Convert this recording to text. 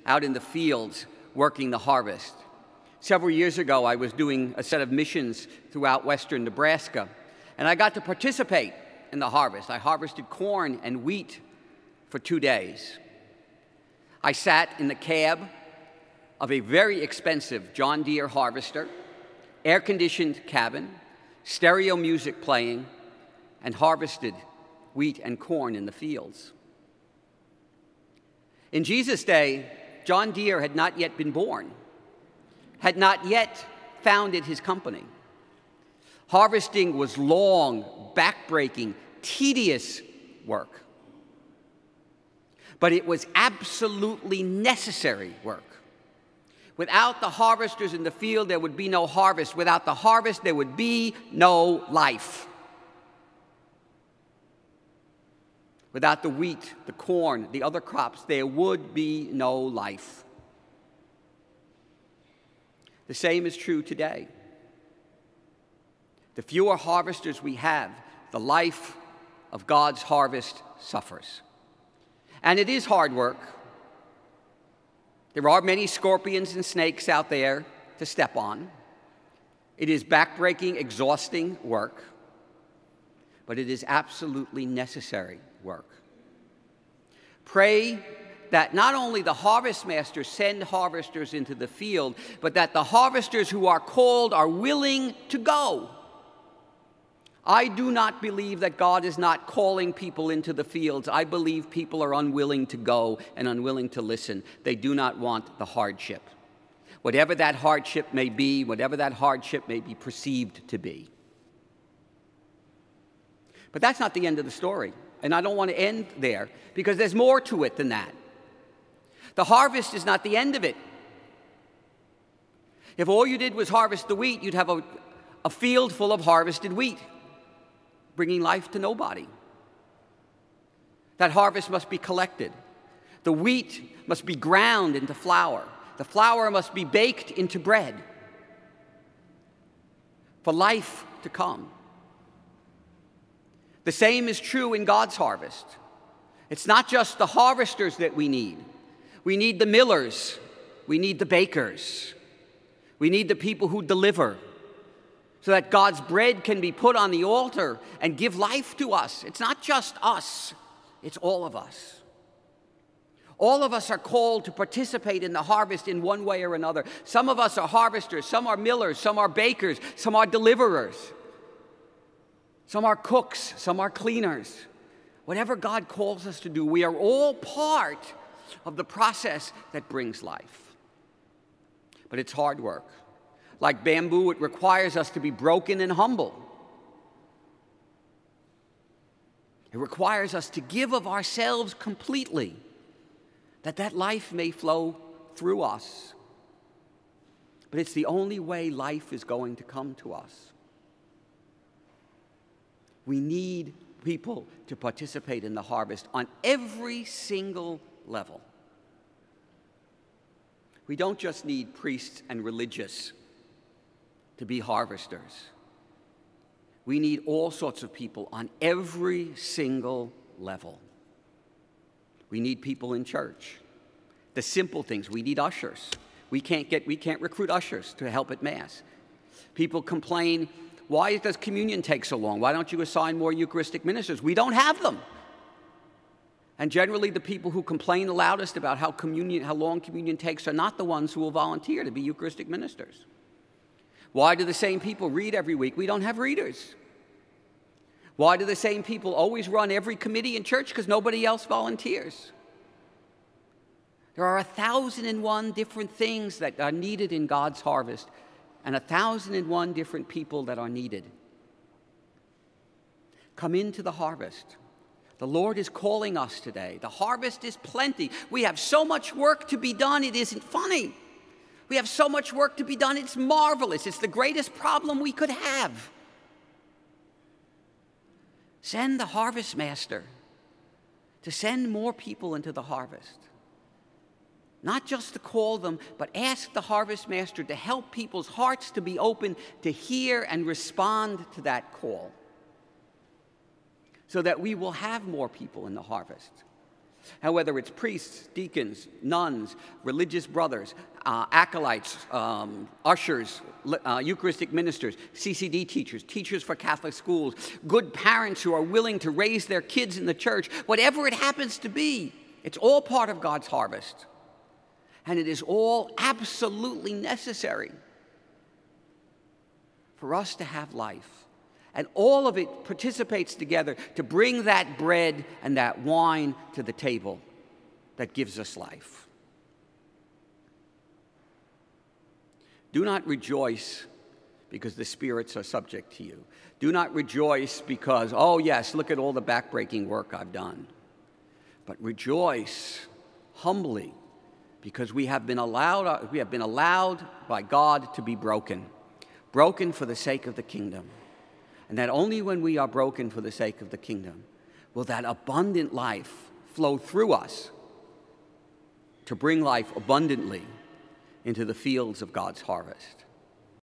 out in the fields working the harvest. Several years ago, I was doing a set of missions throughout western Nebraska, and I got to participate in the harvest. I harvested corn and wheat for 2 days. I sat in the cab of a very expensive John Deere harvester, air-conditioned cabin, stereo music playing, and harvested wheat and corn in the fields. In Jesus' day, John Deere had not yet been born, had not yet founded his company. Harvesting was long, backbreaking, tedious work. But it was absolutely necessary work. Without the harvesters in the field, there would be no harvest. Without the harvest, there would be no life. Without the wheat, the corn, the other crops, there would be no life. The same is true today. The fewer harvesters we have, the life of God's harvest suffers. And it is hard work. There are many scorpions and snakes out there to step on. It is backbreaking, exhausting work, but it is absolutely necessary work. Pray that not only the harvest masters send harvesters into the field, but that the harvesters who are called are willing to go. I do not believe that God is not calling people into the fields. I believe people are unwilling to go and unwilling to listen. They do not want the hardship. Whatever that hardship may be, whatever that hardship may be perceived to be. But that's not the end of the story. And I don't want to end there, because there's more to it than that. The harvest is not the end of it. If all you did was harvest the wheat, you'd have a field full of harvested wheat, bringing life to nobody. That harvest must be collected. The wheat must be ground into flour. The flour must be baked into bread for life to come. The same is true in God's harvest. It's not just the harvesters that we need. We need the millers. We need the bakers. We need the people who deliver, so that God's bread can be put on the altar and give life to us. It's not just us, it's all of us. All of us are called to participate in the harvest in one way or another. Some of us are harvesters, some are millers, some are bakers, some are deliverers, some are cooks, some are cleaners. Whatever God calls us to do, we are all part of the process that brings life. But it's hard work. Like bamboo, it requires us to be broken and humble. It requires us to give of ourselves completely, that life may flow through us. But it's the only way life is going to come to us. We need people to participate in the harvest on every single level. We don't just need priests and religious to be harvesters. We need all sorts of people on every single level. We need people in church. The simple things. We need ushers. We can't recruit ushers to help at Mass. People complain, why does communion take so long? Why don't you assign more Eucharistic ministers? We don't have them. And generally the people who complain the loudest about how long communion takes are not the ones who will volunteer to be Eucharistic ministers. Why do the same people read every week? We don't have readers. Why do the same people always run every committee in church? Because nobody else volunteers. There are 1,001 different things that are needed in God's harvest, and 1,001 different people that are needed. Come into the harvest. The Lord is calling us today. The harvest is plenty. We have so much work to be done, it isn't funny. We have so much work to be done, it's marvelous. It's the greatest problem we could have. Send the harvest master to send more people into the harvest. Not just to call them, but ask the harvest master to help people's hearts to be open to hear and respond to that call, so that we will have more people in the harvest. And whether it's priests, deacons, nuns, religious brothers, acolytes, ushers, Eucharistic ministers, CCD teachers, teachers for Catholic schools, good parents who are willing to raise their kids in the church, whatever it happens to be, it's all part of God's harvest. And it is all absolutely necessary for us to have life. And all of it participates together to bring that bread and that wine to the table that gives us life. Do not rejoice because the spirits are subject to you. Do not rejoice because, oh yes, look at all the backbreaking work I've done. But rejoice humbly because we have been allowed by God to be broken for the sake of the kingdom. And that only when we are broken for the sake of the kingdom will that abundant life flow through us to bring life abundantly into the fields of God's harvest.